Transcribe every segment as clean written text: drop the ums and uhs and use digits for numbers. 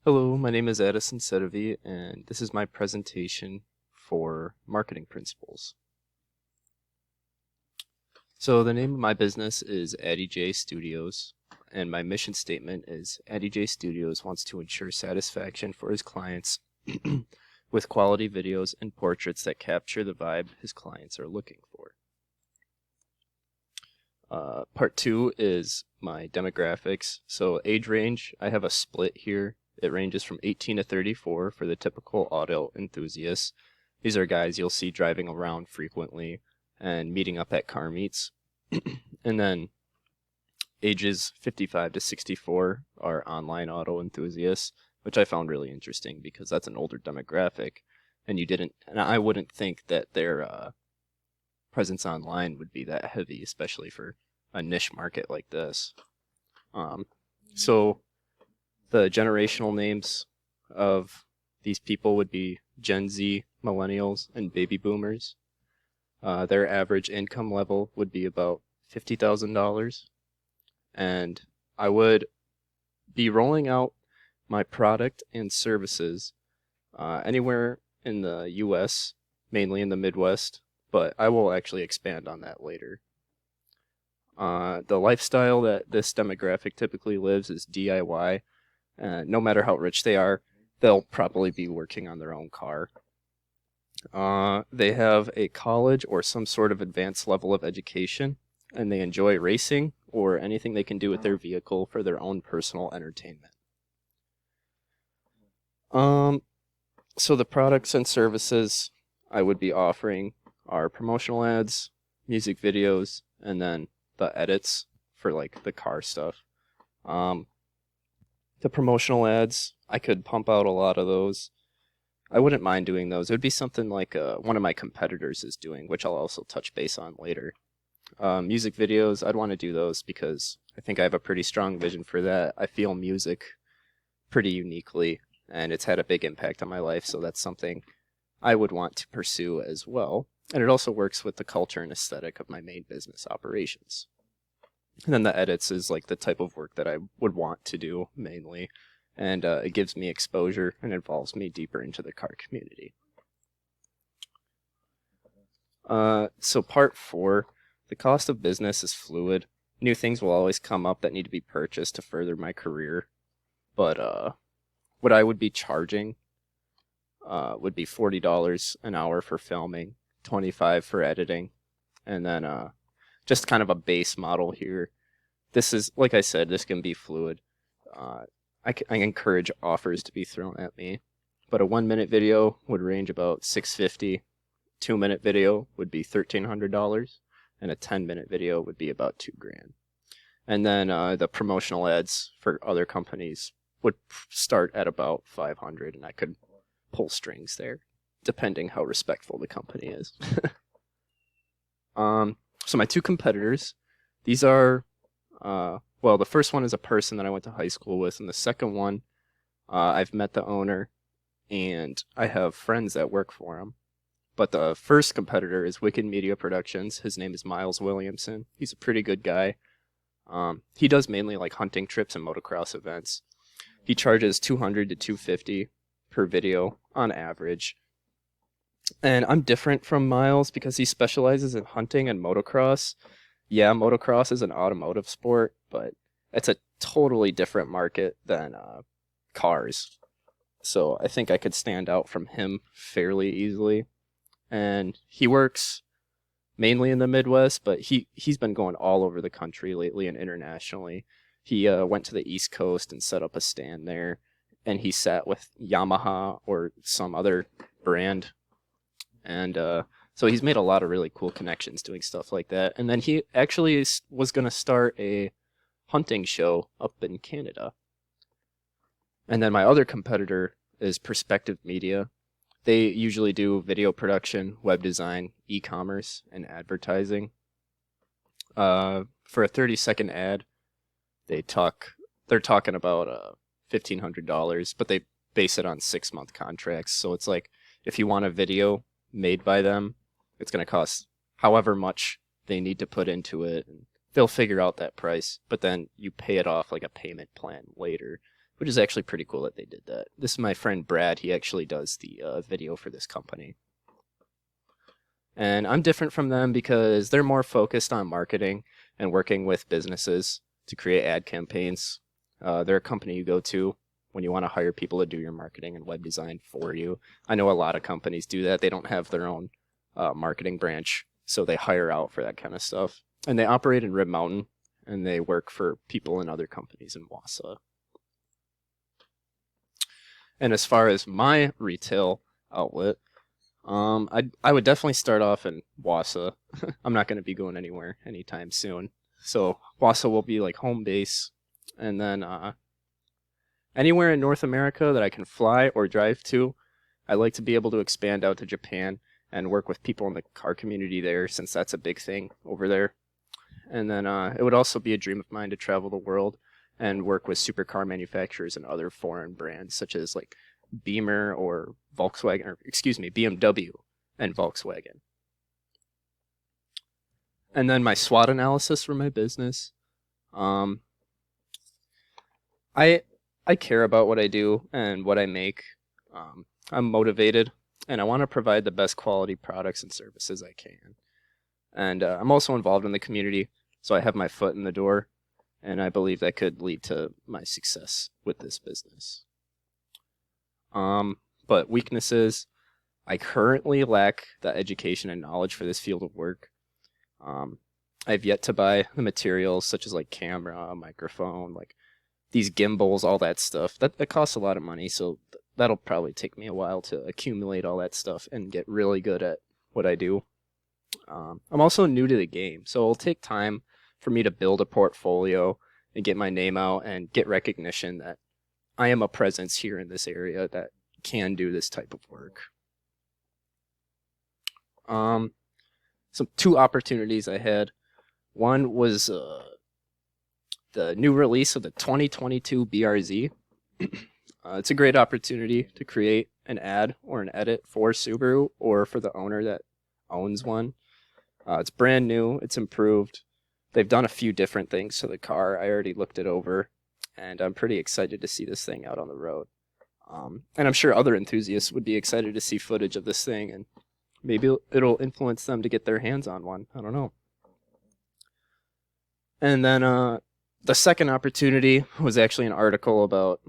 Hello, my name is Addison Sedivy, and this is my presentation for marketing principles. So the name of my business is Addy J Studios, and my mission statement is Addy J Studios wants to ensure satisfaction for his clients with quality videos and portraits that capture the vibe his clients are looking for. Part 2 is my demographics. So age range, I have a split here. It ranges from 18 to 34 for the typical auto enthusiasts. These are guys you'll see driving around frequently and meeting up at car meets. And then ages 55 to 64 are online auto enthusiasts, which I found really interesting because that's an older demographic, and I wouldn't think that their presence online would be that heavy, especially for a niche market like this. So the generational names of these people would be Gen Z, millennials, and baby boomers. Their average income level would be about $50,000. And I would be rolling out my product and services anywhere in the US, mainly in the Midwest, but I will actually expand on that later. The lifestyle that this demographic typically lives is DIY. No matter how rich they are, they'll probably be working on their own car. They have a college or some sort of advanced level of education, and they enjoy racing or anything they can do with their vehicle for their own personal entertainment. So the products and services I would be offering are promotional ads, music videos, and then the edits for like the car stuff. The promotional ads, I could pump out a lot of those. I wouldn't mind doing those. It would be something like one of my competitors is doing, which I'll also touch base on later. Music videos, I'd want to do those because I think I have a pretty strong vision for that. I feel music pretty uniquely, and it's had a big impact on my life, so that's something I would want to pursue as well. And it also works with the culture and aesthetic of my main business operations. And then the edits is like the type of work that I would want to do mainly. And it gives me exposure and involves me deeper into the car community. So part 4, the cost of business is fluid. New things will always come up that need to be purchased to further my career. But what I would be charging would be $40 an hour for filming, $25 for editing, and then just kind of a base model here. This is, like I said, this can be fluid. I encourage offers to be thrown at me, but a 1-minute video would range about $650. 2-minute video would be $1,300, and a 10-minute video would be about $2,000. And then the promotional ads for other companies would start at about $500, and I could pull strings there, depending how respectful the company is. So my 2 competitors, these are, well, the first one is a person that I went to high school with, and the second one, I've met the owner, and I have friends that work for him. But the first competitor is Wicked Media Productions. His name is Miles Williamson. He's a pretty good guy. He does mainly like hunting trips and motocross events. He charges $200 to $250 per video on average. And I'm different from Miles because he specializes in hunting and motocross. Yeah, motocross is an automotive sport, but it's a totally different market than cars. So I think I could stand out from him fairly easily. And he works mainly in the Midwest, but he's been going all over the country lately and internationally. He went to the East Coast and set up a stand there, and he sat with Yamaha or some other brand. And so he's made a lot of really cool connections doing stuff like that. And then he actually was going to start a hunting show up in Canada. And then my other competitor is Perspective Media. They usually do video production, web design, e-commerce, and advertising. For a 30-second ad, they're talking about $1,500, but they base it on 6-month contracts. So it's like if you want a video made by them, it's going to cost however much they need to put into it, and they'll figure out that price, but then you pay it off like a payment plan later. which is actually pretty cool that they did that. This is my friend Brad. He actually does the video for this company. And I'm different from them because they're more focused on marketing and working with businesses to create ad campaigns. They're a company you go to when you want to hire people to do your marketing and web design for you. I know a lot of companies do that. They don't have their own marketing branch, so they hire out for that kind of stuff. And they operate in Rib Mountain, and they work for people in other companies in Wausau. And as far as my retail outlet, I would definitely start off in Wausau. I'm not going to be going anywhere anytime soon. So Wausau will be like home base. And then anywhere in North America that I can fly or drive to, I'd like to be able to expand out to Japan and work with people in the car community there, since that's a big thing over there. And then it would also be a dream of mine to travel the world and work with supercar manufacturers and other foreign brands, such as like Beamer or Volkswagen, or excuse me, BMW and Volkswagen. And then my SWOT analysis for my business. I care about what I do and what I make. I'm motivated, and I want to provide the best quality products and services I can. And I'm also involved in the community, so I have my foot in the door, and I believe that could lead to my success with this business. But weaknesses, I currently lack the education and knowledge for this field of work. I've yet to buy the materials such as like camera, microphone, like these gimbals, all that stuff. That costs a lot of money, so that'll probably take me a while to accumulate all that stuff and get really good at what I do. I'm also new to the game, so it'll take time for me to build a portfolio and get my name out and get recognition that I am a presence here in this area that can do this type of work. So 2 opportunities I had. One was the new release of the 2022 BRZ. It's a great opportunity to create an ad or an edit for Subaru or for the owner that owns one. It's brand new. It's improved. They've done a few different things to the car. I already looked it over, and I'm pretty excited to see this thing out on the road. And I'm sure other enthusiasts would be excited to see footage of this thing, and maybe it'll influence them to get their hands on one. I don't know. And then the second opportunity was actually an article about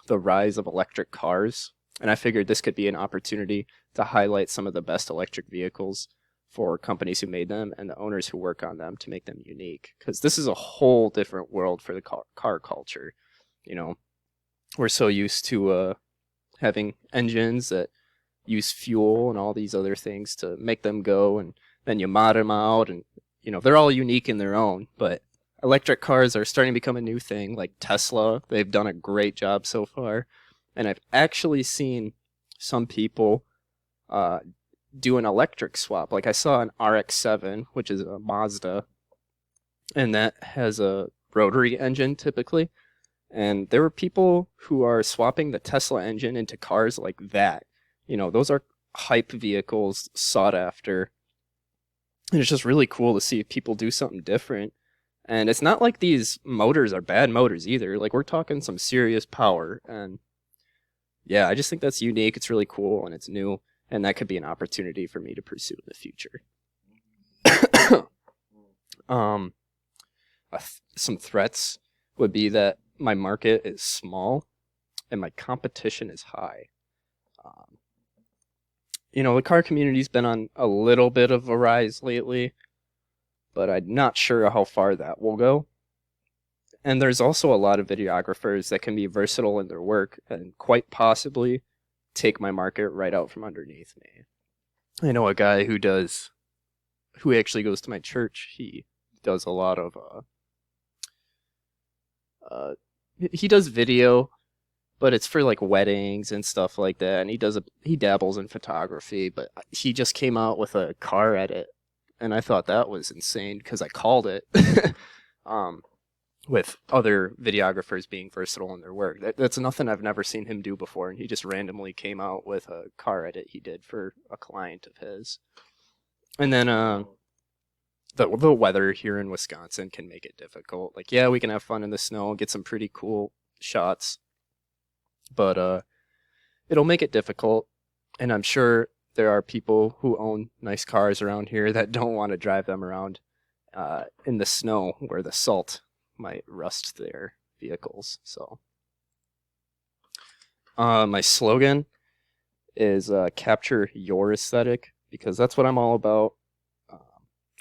the rise of electric cars. And I figured this could be an opportunity to highlight some of the best electric vehicles for companies who made them and the owners who work on them to make them unique. Because this is a whole different world for the car culture. You know, we're so used to having engines that use fuel and all these other things to make them go, and then you mod them out, and you know, they're all unique in their own. But electric cars are starting to become a new thing, like Tesla. They've done a great job so far. And I've actually seen some people do an electric swap. Like I saw an RX-7, which is a Mazda, and that has a rotary engine typically. And there were people who are swapping the Tesla engine into cars like that. You know, those are hype vehicles, sought after. And it's just really cool to see people do something different. And it's not like these motors are bad motors either. Like, we're talking some serious power. And yeah, I just think that's unique. It's really cool, and it's new. And that could be an opportunity for me to pursue in the future. Some threats would be that my market is small and my competition is high. You know, the car community's been on a little bit of a rise lately, but I'm not sure how far that will go. And there's also a lot of videographers that can be versatile in their work and quite possibly take my market right out from underneath me. I know a guy who actually goes to my church. He does a lot of he does video, but it's for like weddings and stuff like that. And he dabbles in photography, but he just came out with a car edit, and I thought that was insane because I called it. With other videographers being versatile in their work. That's nothing I've never seen him do before, and he just randomly came out with a car edit he did for a client of his. And then the weather here in Wisconsin can make it difficult. Like, yeah, we can have fun in the snow, get some pretty cool shots, but it'll make it difficult. And I'm sure there are people who own nice cars around here that don't want to drive them around in the snow where the salt might rust their vehicles. So my slogan is capture your aesthetic, because that's what I'm all about.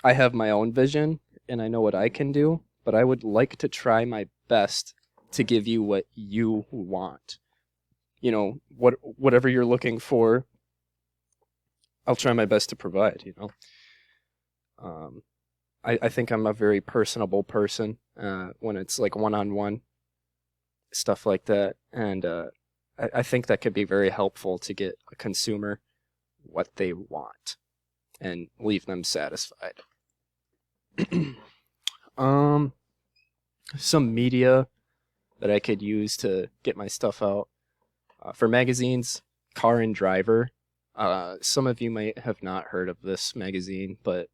I have my own vision and I know what I can do, but I would like to try my best to give you what you want. You know, whatever you're looking for, I'll try my best to provide, you know. I think I'm a very personable person when it's like one-on-one, stuff like that. And I think that could be very helpful to get a consumer what they want and leave them satisfied. Some media that I could use to get my stuff out. For magazines, Car and Driver. Some of you might have not heard of this magazine, but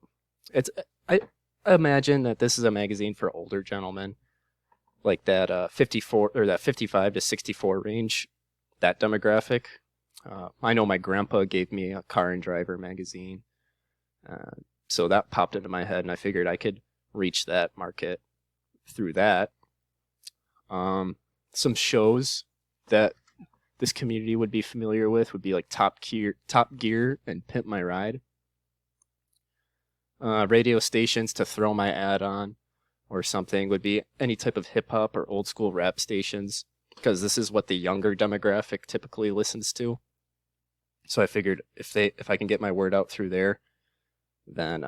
I imagine that this is a magazine for older gentlemen, like that 54 or that 55 to 64 range, that demographic. I know my grandpa gave me a Car and Driver magazine, so that popped into my head, and I figured I could reach that market through that. Some shows that this community would be familiar with would be like Top Gear, and Pimp My Ride. Radio stations to throw my ad on or something would be any type of hip hop or old school rap stations, because this is what the younger demographic typically listens to. So I figured if I can get my word out through there, then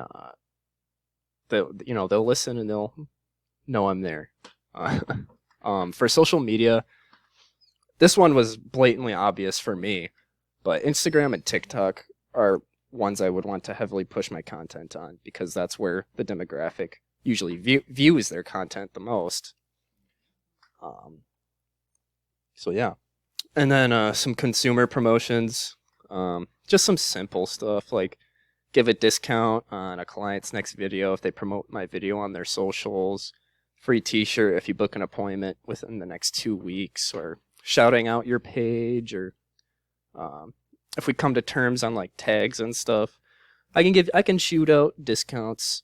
they'll listen and they'll know I'm there. For social media, this one was blatantly obvious for me, but Instagram and TikTok are ones I would want to heavily push my content on, because that's where the demographic usually views their content the most. So yeah. And then some consumer promotions, just some simple stuff like give a discount on a client's next video if they promote my video on their socials, free t-shirt if you book an appointment within the next 2 weeks, or shouting out your page, or if we come to terms on like tags and stuff, I can shoot out discounts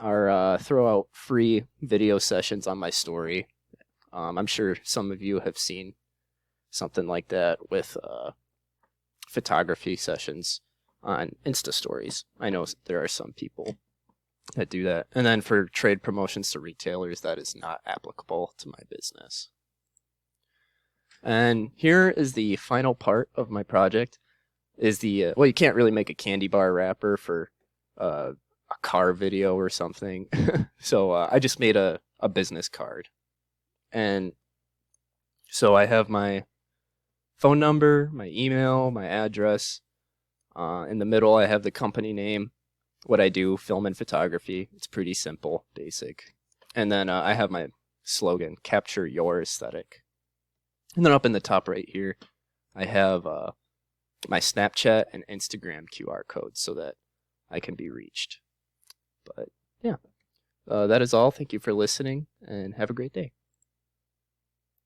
or throw out free video sessions on my story. I'm sure some of you have seen something like that with photography sessions on Insta stories. I know there are some people that do that. And then for trade promotions to retailers, that is not applicable to my business. And here is the final part of my project. Is the well, you can't really make a candy bar wrapper for a car video or something. So I just made a business card. And so I have my phone number, my email, my address. In the middle, I have the company name, what I do, film and photography. It's pretty simple, basic. And then I have my slogan, capture your aesthetic. And then up in the top right here, I have my Snapchat and Instagram QR codes so that I can be reached. But yeah, that is all. Thank you for listening, and have a great day.